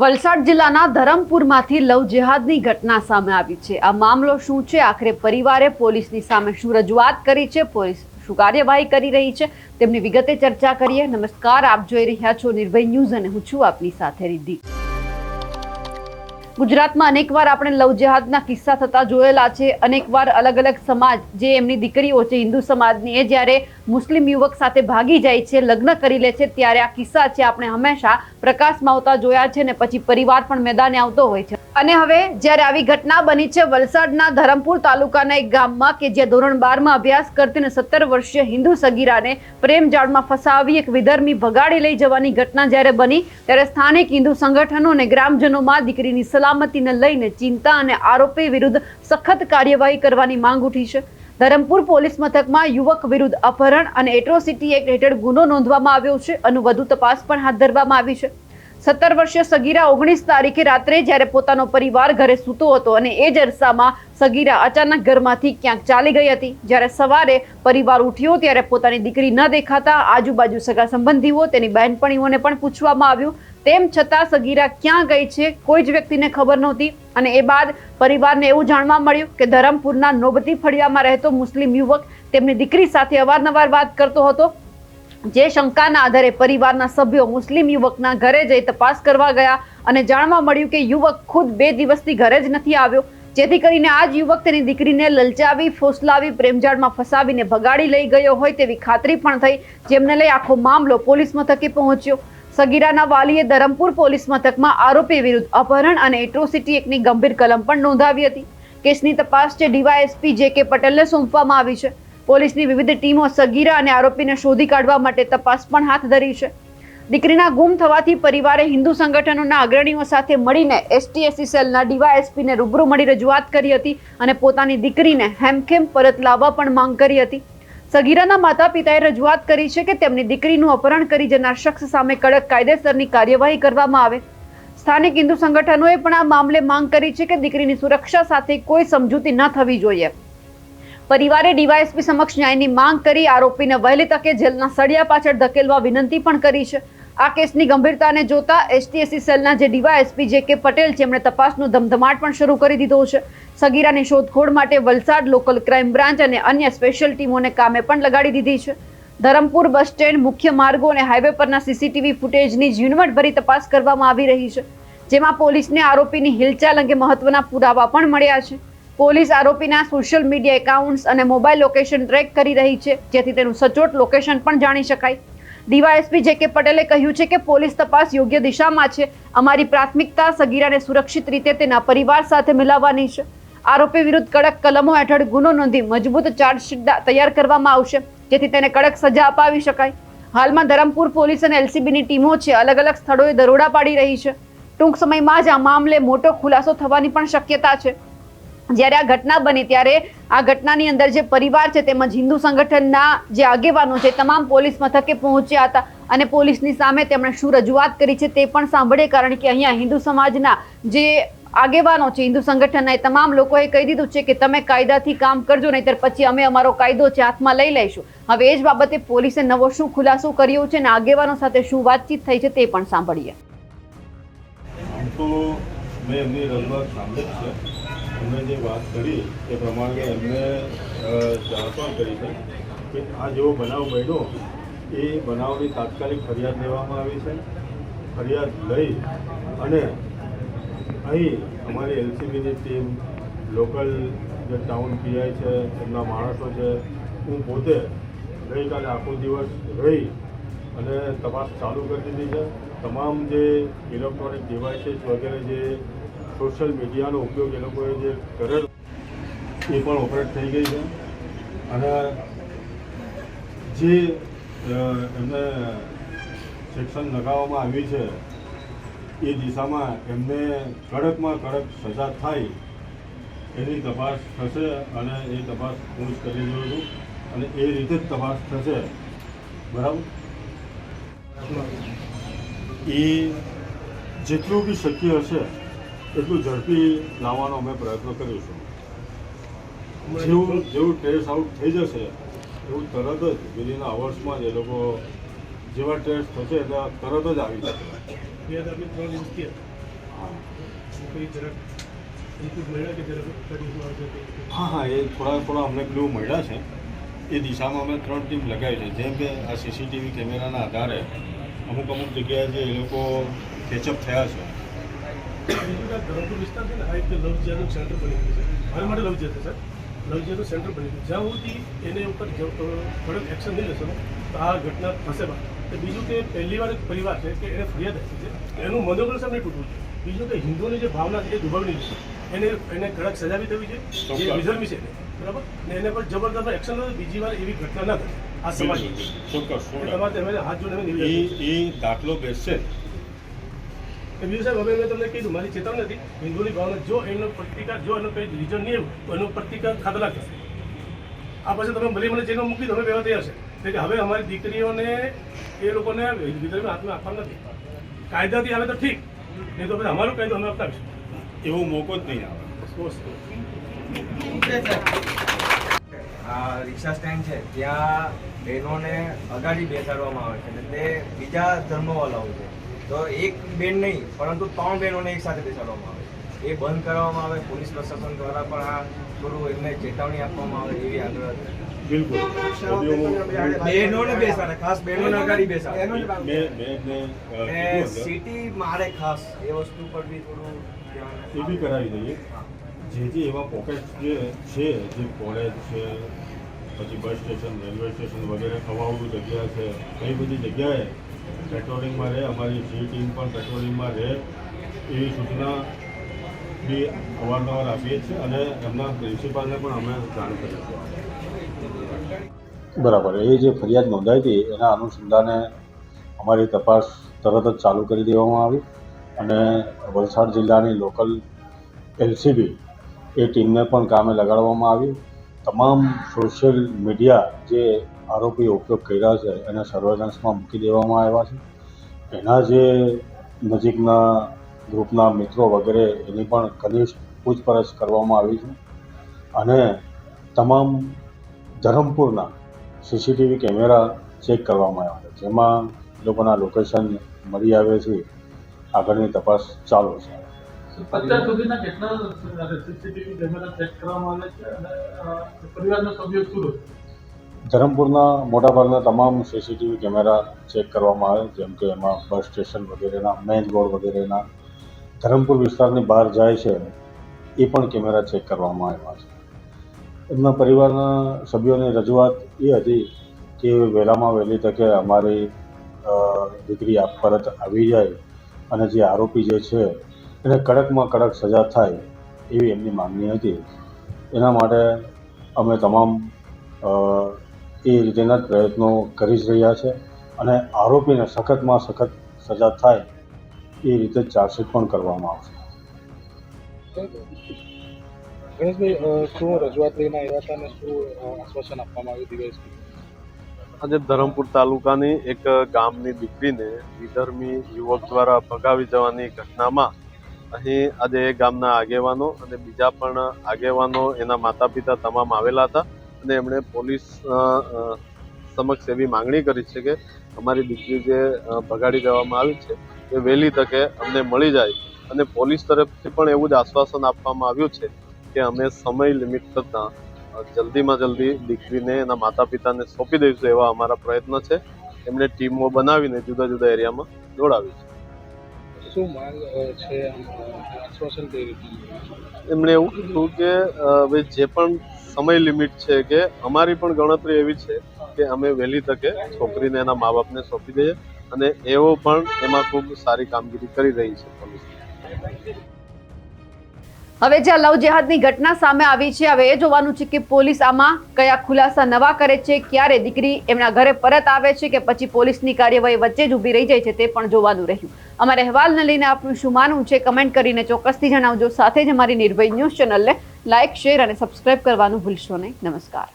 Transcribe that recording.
વલસાડ જિલ્લાના ધરમપુરમાંથી લવ જેહાદની ઘટના સામે આવી છે। આ મામલો શું છે, આખરે પરિવારે પોલીસની સામે શું રજૂઆત કરી છે, પોલીસ શું કાર્યવાહી કરી રહી છે, તેમની વિગતે ચર્ચા કરીએ। નમસ્કાર, આપ જોઈ રહ્યા છો નિર્ભય ન્યૂઝ અને હું છું આપની સાથે રિદ્ધિ। ગુજરાતમાં અનેકવાર આપણે લવ જેહાદના કિસ્સા થતા જોયેલા છે। અનેકવાર અલગ અલગ સમાજ જે એમની દીકરીઓ છે હિન્દુ સમાજની, એ જ્યારે મુસ્લિમ યુવક સાથે ભાગી જાય છે, લગ્ન કરી લે છે, ત્યારે આ કિસ્સા છે આપણે હંમેશા પ્રકાશમાં આવતા જોયા છે ને પછી પરિવાર પણ મેદાને આવતો હોય છે। અને હવે જ્યારે આવી ઘટના બની છે વલસાડના ધરમપુર તાલુકાના એક ગામમાં કે જ્યાં ધોરણ 12માં અભ્યાસ કરતી ને 17 વર્ષીય હિન્દુ સગીરાને પ્રેમ જાળમાં ફસાવી એક વિધર્મી ભગાડી લઈ જવાની ઘટના જ્યારે બની, ત્યારે સ્થાનિક હિન્દુ સંગઠનો અને ગ્રામજનોમાં દીકરીની સલામતીને લઈને ચિંતા અને આરોપી વિરુદ્ધ સખત કાર્યવાહી કરવાની માંગ ઉઠી છે। ધરમપુર પોલીસ મથકમાં યુવક વિરુદ્ધ અપહરણ અને એટ્રોસિટી એક્ટ હેઠળ ગુનો નોંધવામાં આવ્યો છે અને વધુ તપાસ પણ હાથ ધરવામાં આવી છે। 17 વર્ષીય સગીરા 19 તારીખે રાત્રે જ્યારે પોતાનો પરિવાર ઘરે સૂતો હતો અને એ જ અરસામાં સગીરા અચાનક ઘરમાંથી ક્યાંક ચાલી ગઈ હતી। જ્યારે સવારે પરિવાર ઉઠ્યો ત્યારે પોતાની દીકરી ન દેખાતા આજુબાજુ સગા સંબંધીઓ, તેની બહેનપણીઓને પણ પૂછવામાં આવ્યું, તેમ છતાં સગીરા ક્યાં ગઈ છે કોઈ જ વ્યક્તિને ખબર નહોતી। અને એ બાદ પરિવારને એવું જાણવા મળ્યું કે ધરમપુરના નોબતી ફળિયામાં રહેતો મુસ્લિમ યુવક તેમની દીકરી સાથે અવારનવાર વાત કરતો હતો। જે શંકાના આધારે પરિવારના સભ્યો મુસ્લિમ યુવકના ઘરે જઈ તપાસ કરવા ગયા અને જાણવા મળ્યું કે યુવક ખુદ 2 દિવસથી ઘરે જ નથી આવ્યો, જેથી કરીને આ જ યુવક તેની દીકરીને લલચાવી, ફોસલાવી, પ્રેમજાળમાં ફસાવીને ભગાડી લઈ ગયો હોય તેવી ખાતરી પણ થઈ, જેમને લઈ આખો મામલો પોલીસ મથકે પહોંચ્યો। સગીરાના વાલીએ ધરમપુર પોલીસ મથકમાં આરોપી વિરુદ્ધ અપહરણ અને એટ્રોસિટી એક્ટની ગંભીર કલમ પણ નોંધાવી હતી। કેસની તપાસ ડીવાયએસપી જે.કે. પટેલને સોંપવામાં આવી છે। પોલીસની વિવિધ ટીમો સગીરા અને આરોપીને શોધી કાઢવા માટે તપાસ પણ હાથ ધરી છે। દીકરીના ગુમ થવાથી પરિવારે હિન્દુ સંગઠનોના અગ્રણીઓ સાથે મળીને એસટીએસસી સેલના ડીવાયએસપીને રૂબરૂ મળી રજૂઆત કરી હતી અને પોતાની દીકરીને હેમખેમ પરત લાવવા પણ માંગ કરી હતી। સગીરાના માતા પિતાએ રજૂઆત કરી છે કે તેમની દીકરીનું અપહરણ કરી જનાર શખ્સ સામે કડક કાયદેસરની કાર્યવાહી કરવામાં આવે। સ્થાનિક હિન્દુ સંગઠનોએ પણ આ મામલે માંગ કરી છે કે દીકરીની સુરક્ષા સાથે કોઈ સમજૂતી ન થવી જોઈએ। પરિવારે ડીવાયએસપી સમક્ષ ન્યાયની માંગ કરી આરોપીને વહેલી તકે જેલના સળિયા પાછળ ધકેલવા વિનંતી પણ કરી છે। આ કેસની ગંભીરતાને જોતા એસટીએસસી સેલના જે ડીવાયએસપી જે.કે. પટેલ છે એમણે તપાસનો ધમધમાટ પણ શરૂ કરી દીધો છે। સગીરાની શોધખોળ માટે વલસાડ લોકલ ક્રાઇમ બ્રાન્ચ અને અન્ય સ્પેશિયલ ટીમોને કામે પણ લગાડી દીધી છે। ધરમપુર બસ સ્ટેન્ડ, મુખ્ય માર્ગો અને હાઈવે પરના સીસીટીવી ફૂટેજની ઝીણવટભરી તપાસ કરવામાં આવી રહી છે, જેમાં પોલીસને આરોપીની હિલચાલ અંગે મહત્વના પુરાવા પણ મળ્યા છે। પોલીસ આરોપીના સોશિયલ મીડિયા એકાઉન્ટ્સ અને મોબાઈલ લોકેશન ટ્રેક કરી રહી છે, જેથી તેનું સચોટ લોકેશન પણ જાણી શકાય। ડીવાયએસપી જે.કે. પટેલે કહ્યું છે કે પોલીસ તપાસ યોગ્ય દિશામાં છે। અમારી પ્રાથમિકતા સગીરાને સુરક્ષિત રીતે તેના પરિવાર સાથે મિલાવવાની છે। આરોપી વિરુદ્ધ કડક કલમો હેઠળ ગુનો નોંધી મજબૂત ચાર્જશીટ તૈયાર કરવામાં આવશે, જેથી તેને કડક સજા અપાવી શકાય। હાલમાં ધરમપુર પોલીસ અને એલસીબીની ટીમો છે અલગ અલગ સ્થળોએ દરોડા પાડી રહી છે। ટૂંક સમયમાં જ આ મામલે મોટો ખુલાસો થવાની પણ શક્યતા છે। જ્યારે આ ઘટના બની ત્યારે આ ઘટનાની અંદર જે પરિવાર છે તેમજ હિન્દુ સંગઠનના જે આગેવાનો છે તમામ પોલીસ મથકે પહોંચ્યા હતા અને પોલીસની સામે તેમણે શું રજૂઆત કરી છે તે પણ સાંભળે, કારણ કે અહીંયા હિન્દુ સમાજના જે આગેવાનો છે, હિન્દુ સંગઠનના, એ તમામ લોકોએ કહી દીધું છે કે તમે કાયદાથી કામ કરજો, નહીંતર પછી અમે અમારો કાયદો છે હાથમાં લઈ લઈશું। હવે એ જ બાબતે પોલીસે નવો શું ખુલાસો કર્યો છે અને આગેવાનો સાથે શું વાતચીત થઈ છે તે પણ સાંભળીએ। એમને જે વાત કરી એ પ્રમાણે એમને જાણ પણ કરી છે કે આ જેવો બનાવ બન્યો એ બનાવની તાત્કાલિક ફરિયાદ લેવામાં આવી છે। ફરિયાદ લઈ અને અહીં અમારી એલસીબીની ટીમ, લોકલ જે ટાઉન પીઆઈ છે, એમના માણસો છે, હું પોતે ગઈકાલે આખો દિવસ રહી અને તપાસ ચાલુ કરી દીધી છે। તમામ જે ઇલેક્ટ્રોનિક ડિવાઇસીસ વગેરે જે સોશિયલ મીડિયાનો ઉપયોગ એ લોકોએ જે કરેલો એ પણ ઓપરેટ થઈ ગઈ છે અને જે એમને સેક્શન લગાવવામાં આવી છે એ દિશામાં એમને કડકમાં કડક સજા થાય એની તપાસ થશે અને એ તપાસ હું જ કરી રહ્યો છું અને એ રીતે જ તપાસ થશે, બરાબર। એ જેટલું બી શક્ય હશે એટલું ઝડપી લાવવાનો અમે પ્રયત્ન કરીશું। જેવું ટ્રેસ આઉટ થઈ જશે એવું તરત જ વિધિન અવર્સમાં જ એ લોકો જેવા ટ્રેસ થશે એટલે તરત જ આવી જશે। હા કોઈ જરાક કોઈ મહિલા કે જરાક હા હા એ થોડા અમને ક્લુ મળ્યા છે. એ દિશામાં અમે 3 ટીમ લગાવી છે. જેમ કે આ સીસીટીવી કેમેરાના આધારે અમુક જગ્યાએ જે એ લોકો કેચઅપ થયા છે. બીજું કે ધરમપુર વિસ્તાર છે ને આ એક લવ જિહાદનું સેન્ટર બની ગયું છે. મારા માટે લવ જિહાદ છે સર. લવ જિહાદનું સેન્ટર બની ગયું જ્યાં સુધી એને ઉપર કડક એક્શન નહીં લેશો તો આ ઘટના થશે બહાર. બીજું કે પહેલી વાર એક પરિવાર છે કે એને ફરિયાદ આપી છે, એનું મનોબળ સામે નહીં તૂટવું છે. બીજું કે હિન્દુઓની જે ભાવના છે એ દુભાવની છે. એને કડક સજા બી થવી છે, જે રિઝર્વ છે બરાબર ને એને પર જબરદસ્ત એક્શન લો, બીજી વાર એવી ઘટના ના થાય આ સમાજ. ચોક્કસ તમારે તમે હાથ જોડે એ દાખલો બેસશે. બીજું સાહેબ હવે મેં તમને કીધું મારી ચેતવણી હતી હિન્દુની ભાવના જો એનો પ્રતિકાર જો એનો કંઈ રીઝન નહીં આવ્યું તો એનો પ્રતિકાર ખતરનાક થશે. આ પછી તમે ભલે મને જેલમાં મૂકી દો અમે બેવા તૈયાર છે કે હવે અમારી દીકરીઓને એ લોકોને વિધર્મી હાથમાં આપવા નથી. કાયદાથી આવે તો ઠીક, નહીં તો પછી અમારો કાયદો અમે અપનાવીશું. એવો મોકો જ નહીં આવે. આ રિક્ષા સ્ટેન્ડ છે ત્યાં બહેનોને અગાડી બેસાડવામાં આવે છે અને તે બીજા ધર્મવાળાઓ છે તો એક બેન નહીં પરંતુ 3 બહેનોને એક સાથે બેસાડવામાં આવે છે. એ બંધ કરવામાં આવે. પોલીસ પ્રશાસન દ્વારા પણ આ થોડું એમને ચેતવણી આપવામાં આવે એવી આગ્રહ છે. બિલકુલ બહેનોને બેસાડે, ખાસ બહેનોને અગાડી બેસાડે. મેં સિટી મારે ખાસ એ વસ્તુ પર બી થોડું એ બી કરાવી દઈએ. જે એવા પોકેટ જે છે, જે કોલેજ છે, પછી બસ સ્ટેશન, રેલવે સ્ટેશન વગેરે અવાવડું જગ્યા છે, ઘણી બધી જગ્યાએ પેટ્રોલિંગમાં રહે. અમારી જે ટીમ પણ પેટ્રોલિંગમાં રહે એવી સૂચના બી અવારનવાર આપીએ છીએ અને એમના પ્રિન્સિપાલને પણ અમે જાણ કરીએ છીએ. બરાબર. એ જે ફરિયાદ નોંધાઈ હતી એના અનુસંધાને અમારી તપાસ તરત જ ચાલુ કરી દેવામાં આવી અને વલસાડ જિલ્લાની લોકલ એલસીબી એ ટીમને પણ કામે લગાડવામાં આવી. તમામ સોશિયલ મીડિયા જે આરોપીઓ ઉપયોગ કર્યા છે એને સર્વેલન્સમાં મૂકી દેવામાં આવ્યા છે. એના જે નજીકના ગ્રુપના મિત્રો વગેરે એની પણ ઘનિષ્ઠ પૂછપરછ કરવામાં આવી છે અને તમામ ધરમપુરના સીસીટીવી કેમેરા ચેક કરવામાં આવ્યા છે, જેમાં લોકોના લોકેશન મળી આવે છે. આગળની તપાસ ચાલુ છે. અત્યાર સુધીના કેટલા સીસીટીવી કેમેરા ચેક કરવામાં આવે છે અને પરિવારના સભ્યો શું રહે? ધરમપુરના મોટાભાગના તમામ સીસીટીવી કેમેરા ચેક કરવામાં આવે, જેમ કે એમાં બસ સ્ટેશન વગેરેના, મેઇન રોડ વગેરેના, ધરમપુર વિસ્તારની બહાર જાય છે એ પણ કેમેરા ચેક કરવામાં આવ્યા છે. એમના પરિવારના સભ્યોની રજૂઆત એ હતી કે વહેલામાં વહેલી તકે અમારી દીકરી પરત આવી જાય અને જે આરોપી જે છે એને કડકમાં કડક સજા થાય એવી એમની માંગણી હતી. એના માટે અમે તમામ એ રીતેના જ પ્રયત્નો કરી જ રહ્યા છે અને આરોપીને સખતમાં સખત સજા થાય એ રીતે ચાર્જશીટ પણ કરવામાં આવશે. ગણેશભાઈ, શું રજૂઆત લઈને આવ્યા હતા અને શું આશ્વાસન આપવામાં આવ્યું ડીવાયએસપી? આજે ધરમપુર તાલુકાની એક ગામની દીકરીને વિધર્મી યુવક દ્વારા ભગાવી જવાની ઘટનામાં અહીં આજે એ ગામના આગેવાનો અને બીજા પણ આગેવાનો, એના માતા પિતા તમામ આવેલા હતા અને એમણે પોલીસ સમક્ષ એવી માંગણી કરી છે કે અમારી દીકરી જે ભગાડી દેવામાં આવી છે એ વહેલી તકે અમને મળી જાય અને પોલીસ તરફથી પણ એવું જ આશ્વાસન આપવામાં આવ્યું છે કે અમે સમય લિમિટ કરતાં જલ્દીમાં જલ્દી દીકરીને એના માતા પિતાને સોંપી દઈશું એવા અમારા પ્રયત્ન છે. એમણે ટીમો બનાવીને જુદા જુદા એરિયામાં દોડાવી છે. શું માંગ છે? આશ્વાસન કઈ રીતે? એમણે એવું કીધું કે હવે જે પણ સમય લિમિટ છે કે અમારી પણ ગણતરી એવી છે કે અમે વહેલી તકે છોકરીને એના મા બાપને સોંપી દઈએ અને એવો પણ એમાં ખૂબ સારી કામગીરી કરી રહી છે પોલીસ. હવે જે લવ જેહાદની ઘટના સામે આવી છે, હવે એ જોવાનું છે કે પોલીસ આમાં કયા ખુલાસા નવા કરે છે, ક્યારે દીકરી એમના ઘરે પરત આવે છે કે પછી પોલીસની કાર્યવાહી વચ્ચે જ ઊભી રહી જાય છે, તે પણ જોવાનું રહ્યું. અમારા અહેવાલને લઈને આપનું શું માનવું છે કમેન્ટ કરીને ચોક્કસથી જણાવજો. સાથે જ અમારી નિર્ભય ન્યૂઝ ચેનલને લાઇક, શેર અને સબસ્ક્રાઇબ કરવાનું ભૂલશો નહીં. નમસ્કાર.